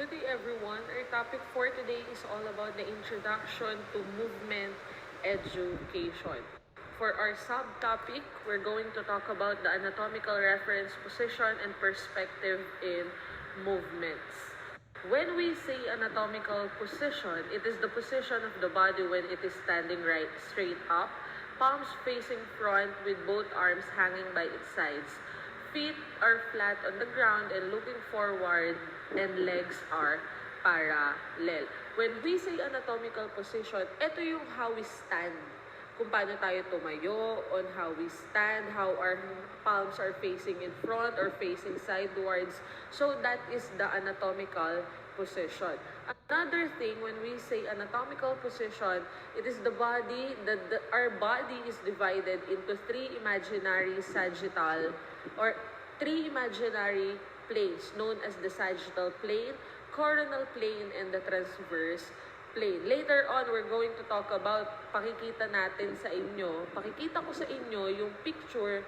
Good day everyone. Our topic for today is all about the introduction to movement education. For our subtopic, we're going to talk about the anatomical reference position and perspective in movements. When we say anatomical position, it is the position of the body when it is standing right straight up, palms facing front with both arms hanging by its sides. Feet are flat on the ground and looking forward, and legs are parallel. When we say anatomical position, ito yung how we stand. Kung paano tayo tumayo, on how we stand, how our palms are facing in front or facing sidewards. So that is the anatomical position. Another thing, when we say anatomical position, it is the body, our body is divided into three imaginary sagittal or three imaginary planes known as the sagittal plane, coronal plane, and the transverse plane. Later on, we're going to talk about, pakikita ko sa inyo yung picture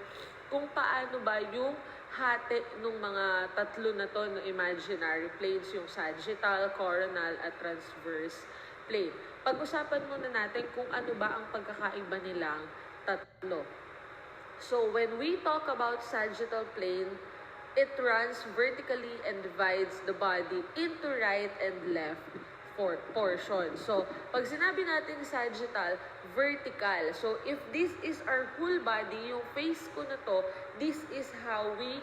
kung paano ba yung hati ng mga tatlo na to ng imaginary planes, yung sagittal, coronal, at transverse plane. Pag-usapan muna natin kung ano ba ang pagkakaiba nilang tatlo. So when we talk about sagittal plane, it runs vertically and divides the body into right and left portion. So pag sinabi natin sagittal, vertical. So if this is our whole body, yung face ko na to, this is how we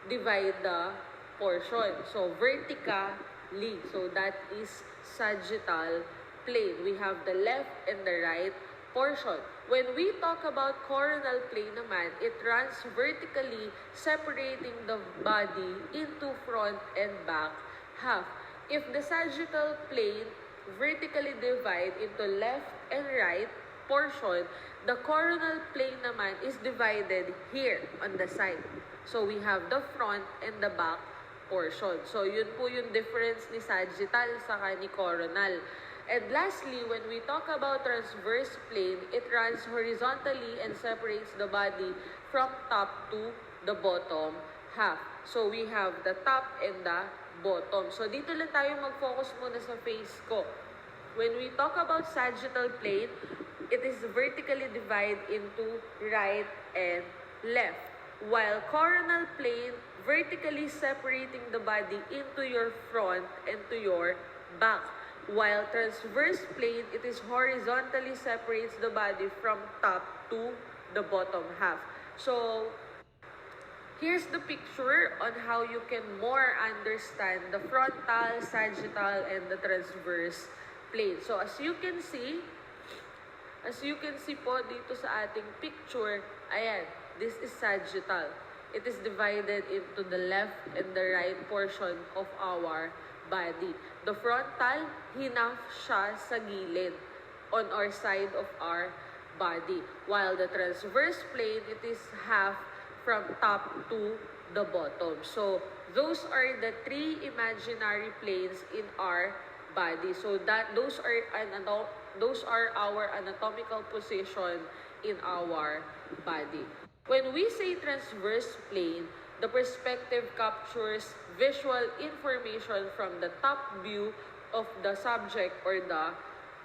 divide the portion. So vertically. So that is sagittal plane. We have the left and the right portion. When we talk about coronal plane naman, it runs vertically, separating the body into front and back half. If the sagittal plane vertically divide into left and right portion, the coronal plane naman is divided here on the side. So we have the front and the back portion. So yun po yung difference ni sagittal saka ni coronal. And lastly, when we talk about transverse plane, it runs horizontally and separates the body from top to the bottom half. So we have the top and the bottom. So dito lang tayo mag-focus muna sa face ko. When we talk about sagittal plane, it is vertically divided into right and left. While coronal plane, vertically separating the body into your front and to your back. While transverse plane, it is horizontally separates the body from top to the bottom half. So, here's the picture on how you can more understand the frontal, sagittal, and the transverse plane. So, as you can see po dito sa ating picture, ayan, this is sagittal. It is divided into the left and the right portion of our body. The frontal, hinaf siya sa gilid on our side of our body. While the transverse plane, it is half from top to the bottom. So, those are the three imaginary planes in our body. So, those are our anatomical position in our body. When we say transverse plane, the perspective captures visual information from the top view of the subject or the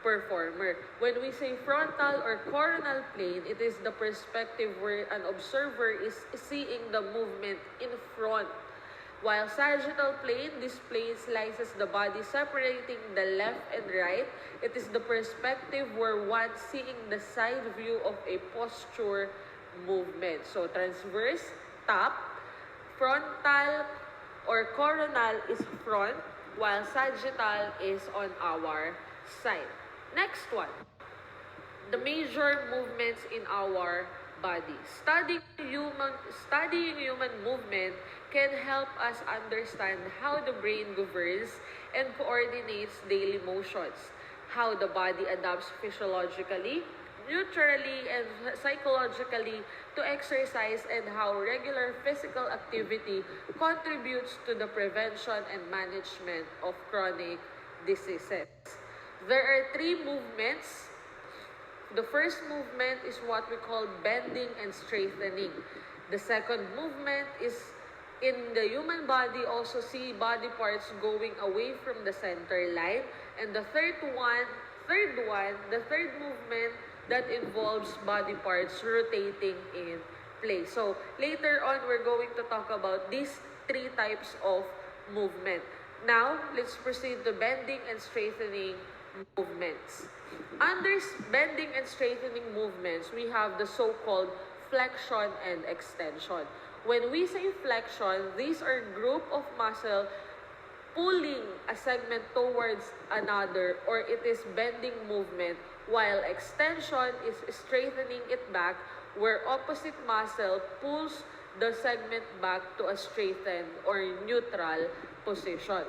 performer. When we say frontal or coronal plane, it is the perspective where an observer is seeing the movement in front. While sagittal plane, this plane slices the body separating the left and right. It is the perspective where one seeing the side view of a posture movement. So transverse, top, frontal or coronal is front, while sagittal is on our side. Next one, the major movements in our body. Studying human movement can help us understand how the brain governs and coordinates daily motions, how the body adapts physiologically, neutrally, and psychologically to exercise, and how regular physical activity contributes to the prevention and management of chronic diseases. There are three movements. The first movement is what we call bending and straightening. The second movement is in the human body, also see body parts going away from the center line. And the third movement that involves body parts rotating in place. So later on, we're going to talk about these three types of movement. Now, let's proceed to bending and straightening movements. Under bending and straightening movements, we have the so-called flexion and extension. When we say flexion, these are group of muscle pulling a segment towards another, or it is bending movement, while extension is straightening it back, where opposite muscle pulls the segment back to a straightened or neutral position.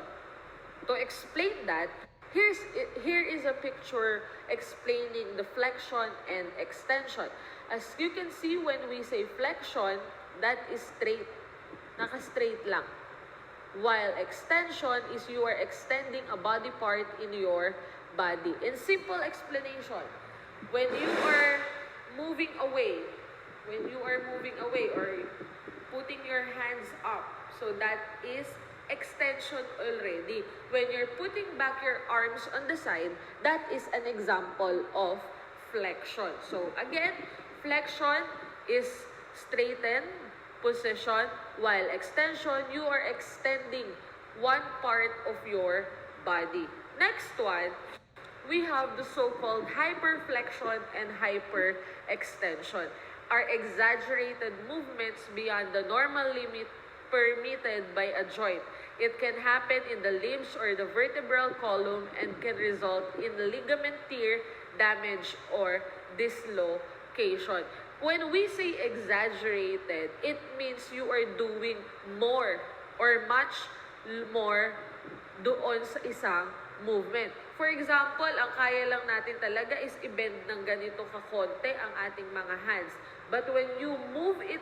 To explain that, here is a picture explaining the flexion and extension. As you can see, when we say flexion, that is straight. Naka-straight lang. While extension is you are extending a body part in your body. In simple explanation, when you are moving away or putting your hands up, so that is extension already. When you're putting back your arms on the side, that is an example of flexion. So again, flexion is straighten position, while extension, you are extending one part of your body. Next one, we have the so-called hyperflexion and hyperextension, are exaggerated movements beyond the normal limit permitted by a joint. It can happen in the limbs or the vertebral column and can result in ligament tear, damage, or dislocation. When we say exaggerated, it means you are doing more or much more doon sa isang movement. For example, ang kaya lang natin talaga is i-bend ng ganito kakonte ang ating mga hands. But when you move it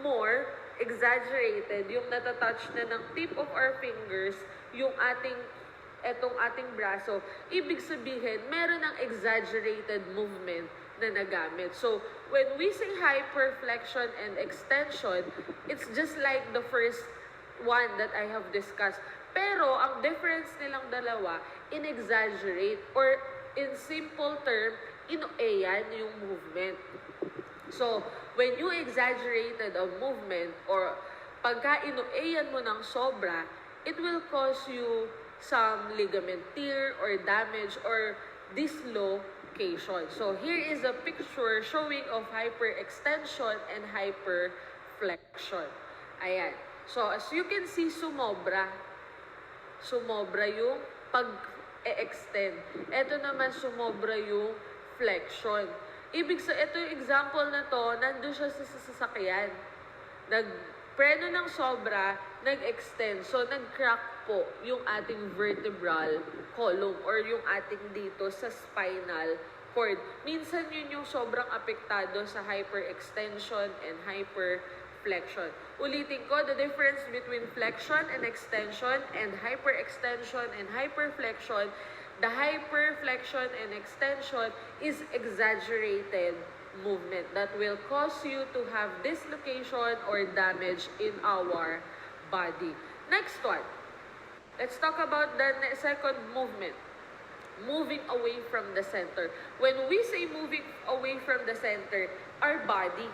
more, exaggerated, yung natatouch na ng tip of our fingers, yung etong ating braso, ibig sabihin, meron ng exaggerated movement na nagamit. So, when we say hyperflexion and extension, it's just like the first one that I have discussed. Pero, ang difference nilang dalawa, in-exaggerate or in simple term, inueyan yung movement. So, when you exaggerated a movement or pagka inueyan mo ng sobra, it will cause you some ligament tear or damage or dislocation. So here is a picture showing of hyperextension and hyperflexion. Ayan. So as you can see, sumobra yung pag-extend. Ito naman sumobra yung flexion. Ito yung example na to, nandun siya sa sasakyan. Nagpreno ng sobra, nag-extend. So, nag-crack po yung ating vertebral column or yung ating dito sa spinal cord. Minsan yun yung sobrang apektado sa hyperextension and hyperflexion. Ulitin ko, the difference between flexion and extension and hyperextension and hyperflexion, the hyperflexion and extension is exaggerated movement that will cause you to have dislocation or damage in our body. Next one. Let's talk about the second movement. Moving away from the center. When we say moving away from the center, our body,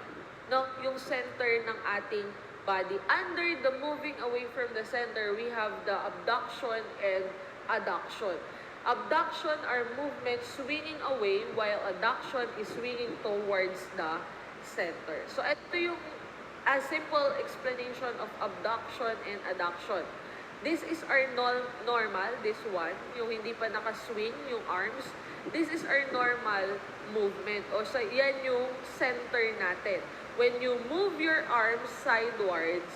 no, yung center ng ating body. Under the moving away from the center, we have the abduction and adduction. Abduction are movements swinging away, while adduction is swinging towards the center. So, ito yung a simple explanation of abduction and adduction. This is our normal, this one, yung hindi pa nakaswing yung arms. This is our normal movement. O so, yan yung center natin. When you move your arms sidewards,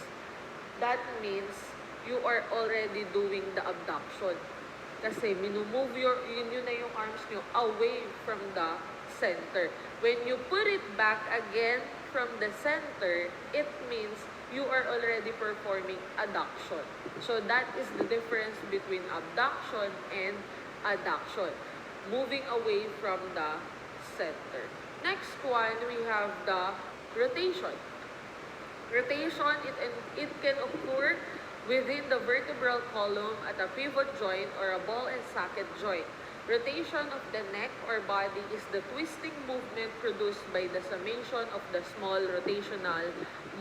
that means you are already doing the abduction. Kasi minumove yun na yung arms nyo away from the center. When you put it back again from the center, it means you are already performing adduction. So that is the difference between abduction and adduction. Moving away from the center. Next one, we have the rotation. Rotation, it can occur within the vertebral column at a pivot joint or a ball and socket joint. Rotation of the neck or body is the twisting movement produced by the summation of the small rotational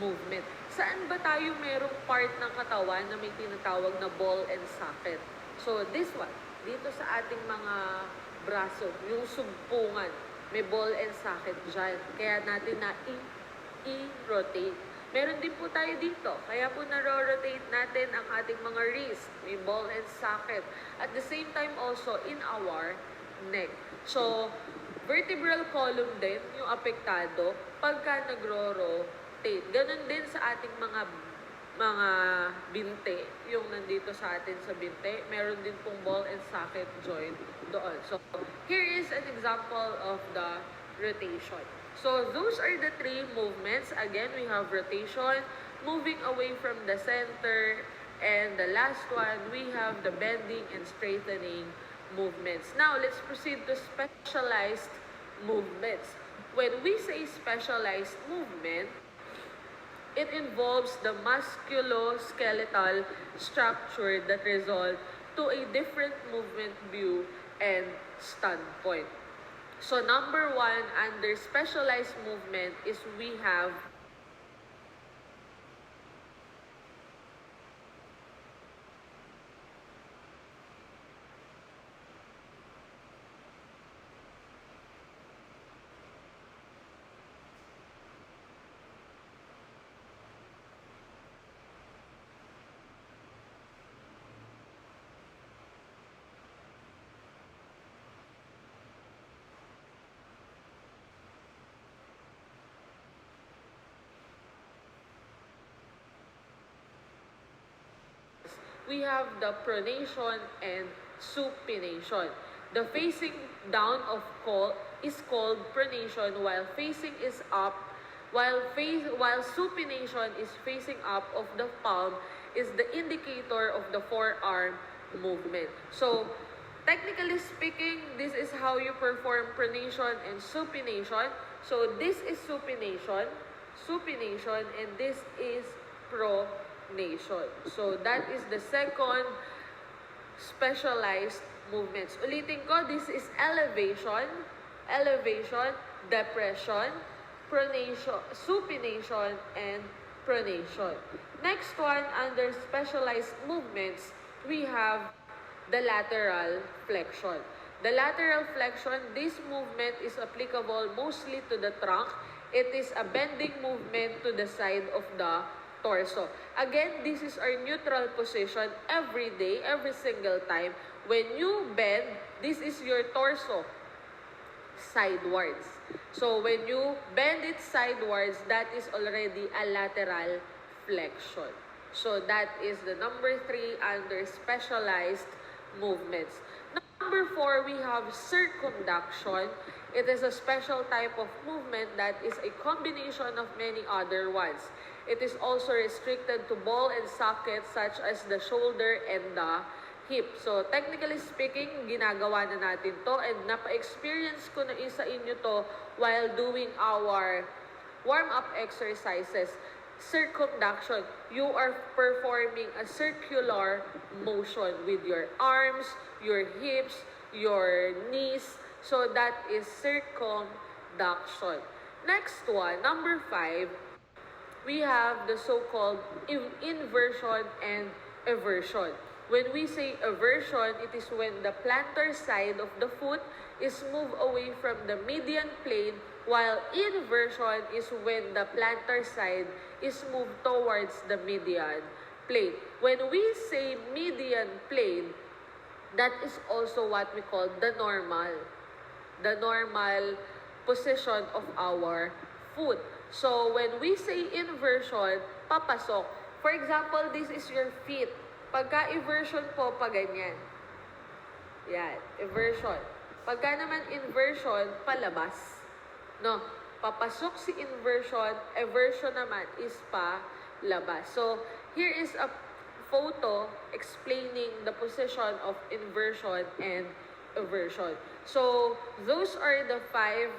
movement. Saan ba tayo merong part ng katawan na may tinatawag na ball and socket? So this one, dito sa ating mga braso, yung sugpungan, may ball and socket dyan. Kaya natin na i-rotate. Meron din po tayo dito. Kaya po na-rotate natin ang ating mga wrist. May ball and socket. At the same time also in our neck. So, vertebral column din yung apektado pagka nagro-rotate. Ganon din sa ating mga binte, yung nandito sa atin sa binte, meron din pong ball and socket joint doon. So, here is an example of the rotation. So, those are the three movements. Again, we have rotation, moving away from the center, and the last one, we have the bending and straightening movements. Now, let's proceed to specialized movements. When we say specialized movement, it involves the musculoskeletal structure that result to a different movement view and standpoint. So number one, under specialized movement is we have we have the pronation and supination. The facing down of is called pronation, while facing is up, while supination is facing up of the palm is the indicator of the forearm movement. So, technically speaking, this is how you perform pronation and supination. So, this is supination, and this is pronation. So, that is the second specialized movements. Ulitin ko, this is elevation, depression, pronation, supination, and pronation. Next one, under specialized movements, we have the lateral flexion. The lateral flexion, this movement is applicable mostly to the trunk. It is a bending movement to the side of the torso. Again, this is our neutral position every day, every single time. When you bend, this is your torso sidewards. So, when you bend it sidewards, that is already a lateral flexion. So, that is the number 3 under specialized movements. Number 4, we have circumduction. It is a special type of movement that is a combination of many other ones. It is also restricted to ball and sockets such as the shoulder and the hip. So, technically speaking, ginagawa na natin to and napa-experience ko na isa inyo to while doing our warm-up exercises. Circumduction, you are performing a circular motion with your arms, your hips, your knees. So, that is circumduction. Next one, number 5, we have the so-called inversion and eversion. When we say eversion, it is when the plantar side of the foot is moved away from the median plane, while inversion is when the plantar side is moved towards the median plane. When we say median plane, that is also what we call the normal position of our foot. So, when we say inversion, papasok. For example, this is your feet. Pagka inversion po, paganyan. Yan, inversion. Pagka naman inversion, palabas. No, papasok si inversion, eversion naman is palabas. So, here is a photo explaining the position of inversion and eversion. So, those are the 5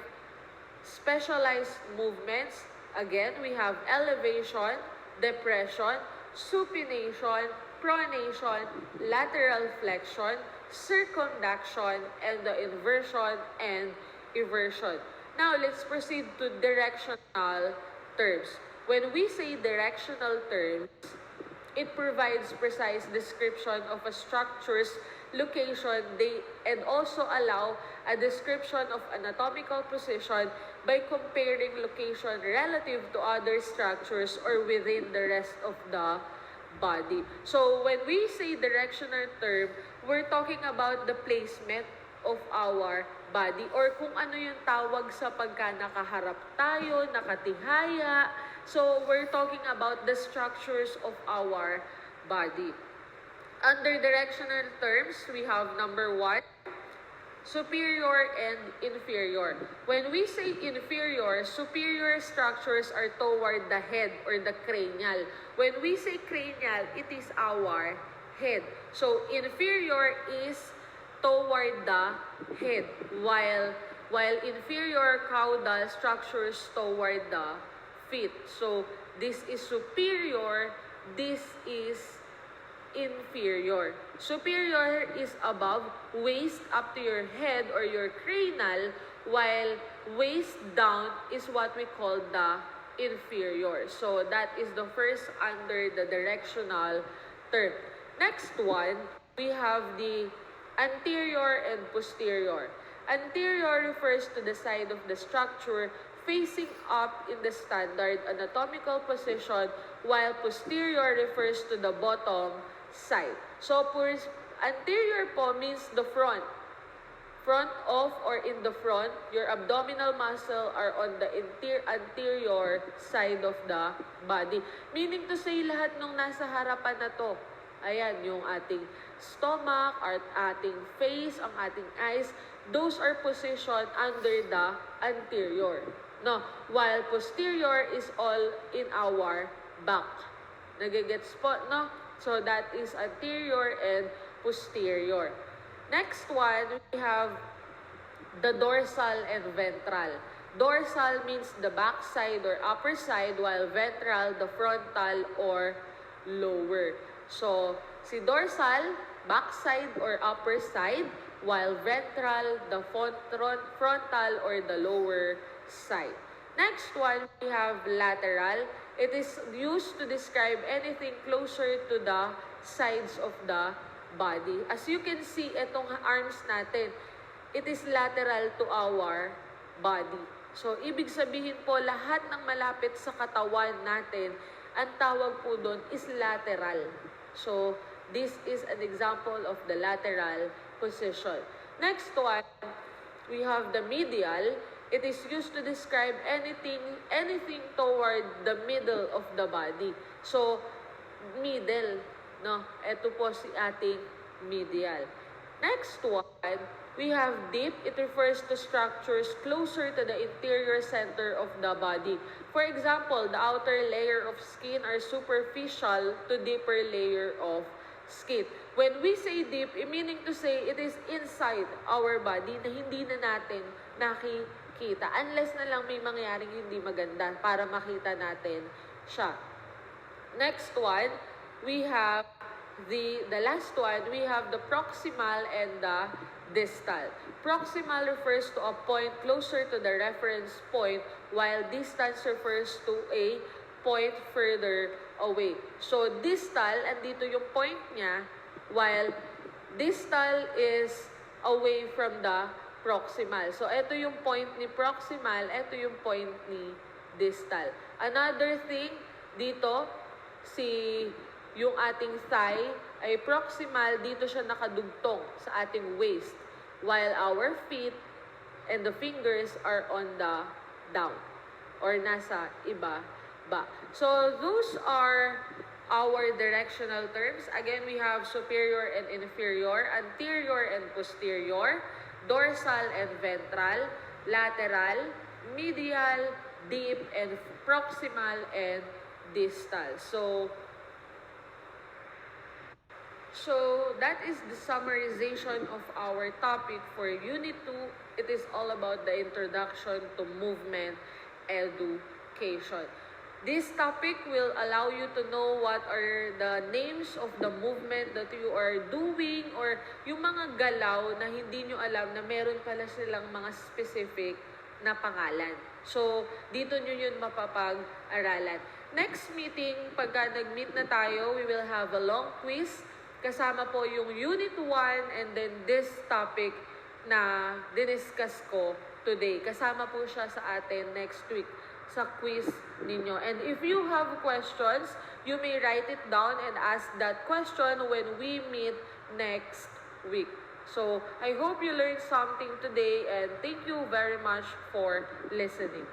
specialized movements Again, we have elevation, depression, supination, pronation, lateral flexion, circumduction, and the inversion and eversion. Now, let's proceed to directional terms. When we say directional terms, it provides precise description of a structure's location and also allow a description of anatomical position by comparing location relative to other structures or within the rest of the body. So when we say directional term, we're talking about the placement of our body or kung ano yung tawag sa pagka nakaharap tayo, nakatihaya. So we're talking about the structures of our body. Under directional terms, we have number 1, superior and inferior. When we say inferior, superior structures are toward the head or the cranial. When we say cranial, it is our head. So inferior is toward the head, while inferior caudal structures toward the feet. So this is superior, this is inferior. Superior is above, waist up to your head or your cranial, while waist down is what we call the inferior. So that is the first under the directional term. Next one, we have the anterior and posterior. Anterior refers to the side of the structure facing up in the standard anatomical position, while posterior refers to the bottom side. So, anterior po means the front. Front of or in the front, your abdominal muscle are on the anterior side of the body. Meaning to say, lahat nung nasa harapan na to, ayan, yung ating stomach, our ating face, ang ating eyes, those are positioned under the anterior. No, while posterior is all in our back. Nagigets po, no? So that is anterior and posterior. Next one, we have the dorsal and ventral. Dorsal means the back side or upper side, while ventral, the frontal or lower. So, si dorsal, back side or upper side, while ventral, the frontal or the lower side. Next one, we have lateral. It is used to describe anything closer to the sides of the body. As you can see, itong arms natin, it is lateral to our body. So, ibig sabihin po, lahat ng malapit sa katawan natin, ang tawag po doon is lateral. So, this is an example of the lateral position. Next one, we have the medial. It is used to describe anything toward the middle of the body. So, middle, no? Ito po si ating medial. Next one, we have deep. It refers to structures closer to the interior center of the body. For example, the outer layer of skin are superficial to deeper layer of skin. When we say deep, meaning to say it is inside our body na hindi na natin nakikita. Unless na lang may mangyaring hindi maganda para makita natin siya. Next one, we have the last one, we have the proximal and the distal. Proximal refers to a point closer to the reference point, while distance refers to a point further away. So, distal, andito yung point niya, while distal is away from the proximal. So, ito yung point ni proximal, ito yung point ni distal. Another thing, dito, yung ating thigh ay proximal, dito siya nakadugtong sa ating waist, while our feet and the fingers are on the down or nasa iba ba. So those are our directional terms. Again, we have superior and inferior, anterior and posterior, dorsal and ventral, lateral, medial, deep, and proximal and distal. So that is the summarization of our topic for Unit 2. It is all about the introduction to movement education. education. This topic will allow you to know what are the names of the movement that you are doing or yung mga galaw na hindi nyo alam na meron pala silang mga specific na pangalan. So, dito nyo yun mapapag-aralan. Next meeting, pagka nag-meet na tayo, we will have a long quiz. Kasama po yung Unit 1 and then this topic na diniscuss ko today. Kasama po siya sa atin next week sa quiz ninyo. And if you have questions, you may write it down and ask that question when we meet next week. So, I hope you learned something today and thank you very much for listening.